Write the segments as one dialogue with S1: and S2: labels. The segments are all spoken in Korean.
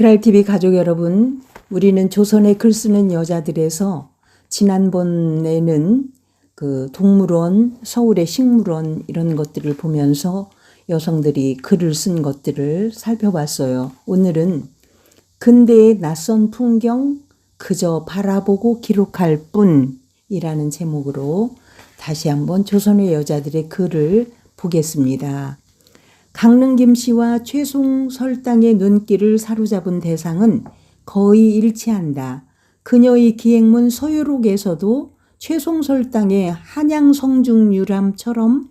S1: 그랄TV 가족 여러분, 우리는 조선의 글 쓰는 여자들에서 지난번에는 그 동물원, 서울의 식물원 이런 것들을 보면서 여성들이 글을 쓴 것들을 살펴봤어요. 오늘은 근대의 낯선 풍경 그저 바라보고 기록할 뿐이라는 제목으로 다시 한번 조선의 여자들의 글을 보겠습니다. 강릉 김씨와 최송설당의 눈길을 사로잡은 대상은 거의 일치한다. 그녀의 기행문 서유록에서도 최송설당의 한양성중유람처럼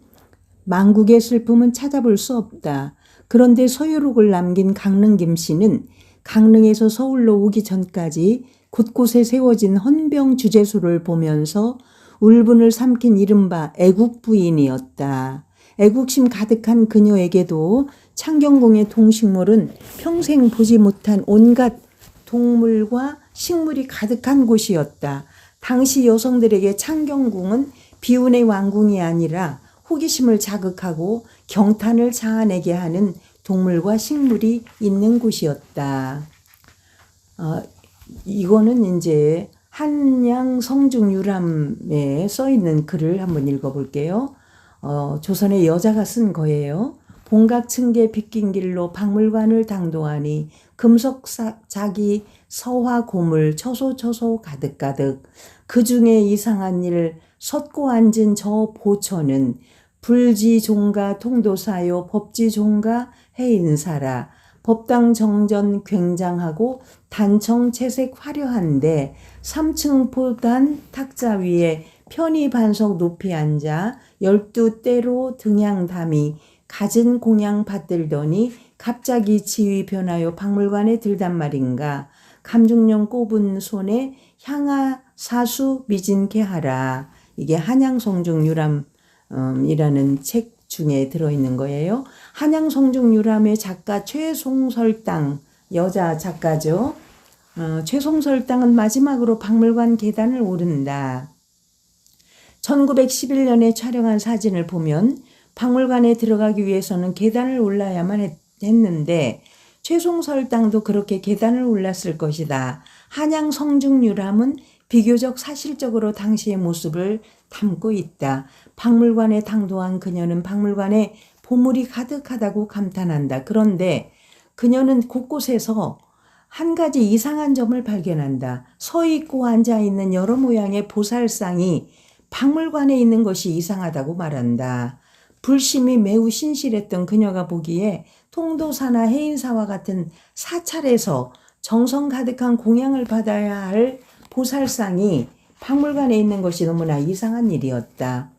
S1: 망국의 슬픔은 찾아볼 수 없다. 그런데 서유록을 남긴 강릉 김씨는 강릉에서 서울로 오기 전까지 곳곳에 세워진 헌병 주제소를 보면서 울분을 삼킨 이른바 애국부인이었다. 애국심 가득한 그녀에게도 창경궁의 동식물은 평생 보지 못한 온갖 동물과 식물이 가득한 곳이었다. 당시 여성들에게 창경궁은 비운의 왕궁이 아니라 호기심을 자극하고 경탄을 자아내게 하는 동물과 식물이 있는 곳이었다. 이거는 이제 한양성중유람에 써 있는 글을 한번 읽어볼게요. 조선의 여자가 쓴 거예요. 봉각층계 빗긴 길로 박물관을 당도하니 금속자기 서화 고물 처소처소 가득가득 그 중에 이상한 일 섰고 앉은 저 보처는 불지종가 통도사요 법지종가 해인사라 법당 정전 굉장하고 단청 채색 화려한데 3층 포단 탁자 위에 편히 반석 높이 앉아 12대로 등양담이 갖은 공양 받들더니 갑자기 지위 변하여 박물관에 들단 말인가. 감중령 꼽은 손에 향하 사수 미진케 하라. 이게 한양성중유람이라는 책 중에 들어있는 거예요. 한양성중유람의 작가 최송설당, 여자 작가죠. 최송설당은 마지막으로 박물관 계단을 오른다. 1911년에 촬영한 사진을 보면 박물관에 들어가기 위해서는 계단을 올라야만 했는데 최송설당도 그렇게 계단을 올랐을 것이다. 한양성중유람은 비교적 사실적으로 당시의 모습을 담고 있다. 박물관에 당도한 그녀는 박물관에 보물이 가득하다고 감탄한다. 그런데 그녀는 곳곳에서 한 가지 이상한 점을 발견한다. 서 있고 앉아 있는 여러 모양의 보살상이 박물관에 있는 것이 이상하다고 말한다. 불심이 매우 신실했던 그녀가 보기에 통도사나 해인사와 같은 사찰에서 정성 가득한 공양을 받아야 할 보살상이 박물관에 있는 것이 너무나 이상한 일이었다.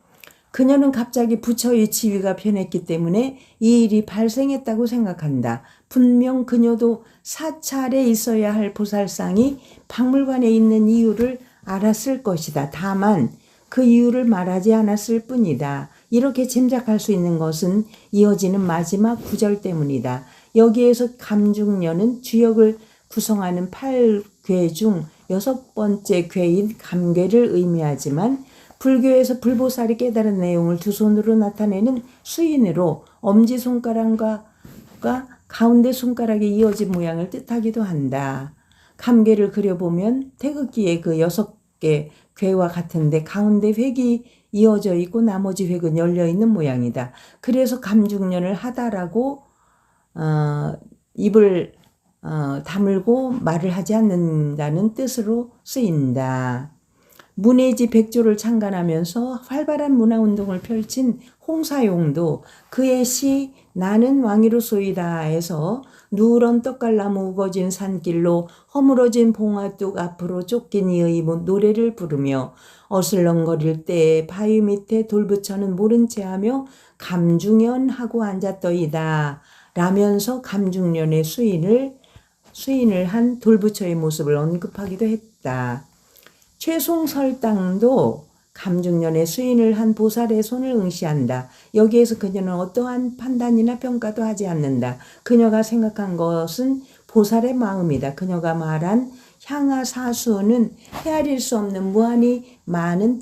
S1: 그녀는 갑자기 부처의 지위가 변했기 때문에 이 일이 발생했다고 생각한다. 분명 그녀도 사찰에 있어야 할 보살상이 박물관에 있는 이유를 알았을 것이다. 다만 그 이유를 말하지 않았을 뿐이다. 이렇게 짐작할 수 있는 것은 이어지는 마지막 구절 때문이다. 여기에서 감중녀는 주역을 구성하는 8괴 중 6번째 괴인 감괴를 의미하지만 불교에서 불보살이 깨달은 내용을 두 손으로 나타내는 수인으로 엄지손가락과 가운데 손가락이 이어진 모양을 뜻하기도 한다. 감괴를 그려보면 태극기의 그 6개 괴와 같은데 가운데 획이 이어져 있고 나머지 획은 열려있는 모양이다. 그래서 감중년을 하다라고 입을 다물고 말을 하지 않는다는 뜻으로 쓰인다. 문예지 백조를 창간하면서 활발한 문화운동을 펼친 홍사용도 그의 시 나는 왕이로소이다에서 누런 떡갈나무 우거진 산길로 허물어진 봉화뚝 앞으로 쫓긴 이의 노래를 부르며 어슬렁거릴 때에 바위 밑에 돌부처는 모른 채하며 감중연하고 앉았더이다 라면서 감중연의 수인을 한 돌부처의 모습을 언급하기도 했다. 최송설당도 감중년의 수인을 한 보살의 손을 응시한다. 여기에서 그녀는 어떠한 판단이나 평가도 하지 않는다. 그녀가 생각한 것은 보살의 마음이다. 그녀가 말한 향하사수는 헤아릴 수 없는 무한히 많은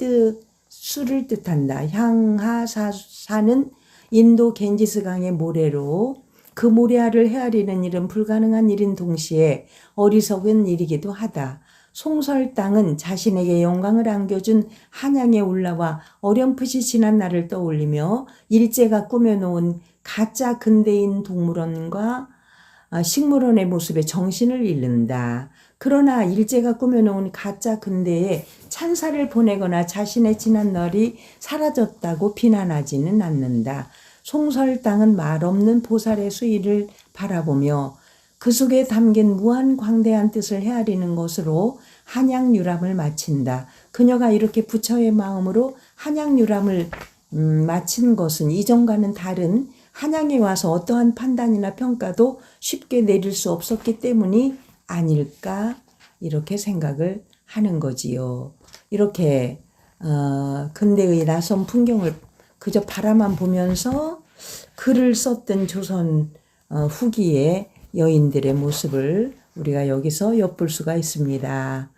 S1: 수를 뜻한다. 향하사사는 인도 겐지스강의 모래로 그 모래알을 헤아리는 일은 불가능한 일인 동시에 어리석은 일이기도 하다. 송설당은 자신에게 영광을 안겨준 한양에 올라와 어렴풋이 지난 날을 떠올리며 일제가 꾸며놓은 가짜 근대인 동물원과 식물원의 모습에 정신을 잃는다. 그러나 일제가 꾸며놓은 가짜 근대에 찬사를 보내거나 자신의 지난 날이 사라졌다고 비난하지는 않는다. 송설당은 말없는 보살의 수위를 바라보며 그 속에 담긴 무한 광대한 뜻을 헤아리는 것으로 한양유람을 마친다. 그녀가 이렇게 부처의 마음으로 한양유람을 마친 것은 이전과는 다른, 한양에 와서 어떠한 판단이나 평가도 쉽게 내릴 수 없었기 때문이 아닐까, 이렇게 생각을 하는 거지요. 이렇게 근대의 낯선 풍경을 그저 바라만 보면서 글을 썼던 조선 후기의 여인들의 모습을 우리가 여기서 엿볼 수가 있습니다.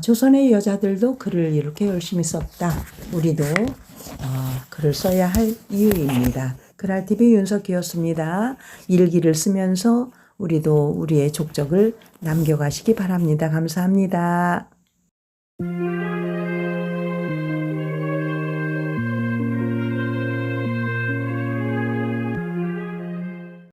S1: 조선의 여자들도 글을 이렇게 열심히 썼다. 우리도 글을 써야 할 이유입니다. 글알TV 윤석기였습니다. 일기를 쓰면서 우리도 우리의 족적을 남겨가시기 바랍니다. 감사합니다.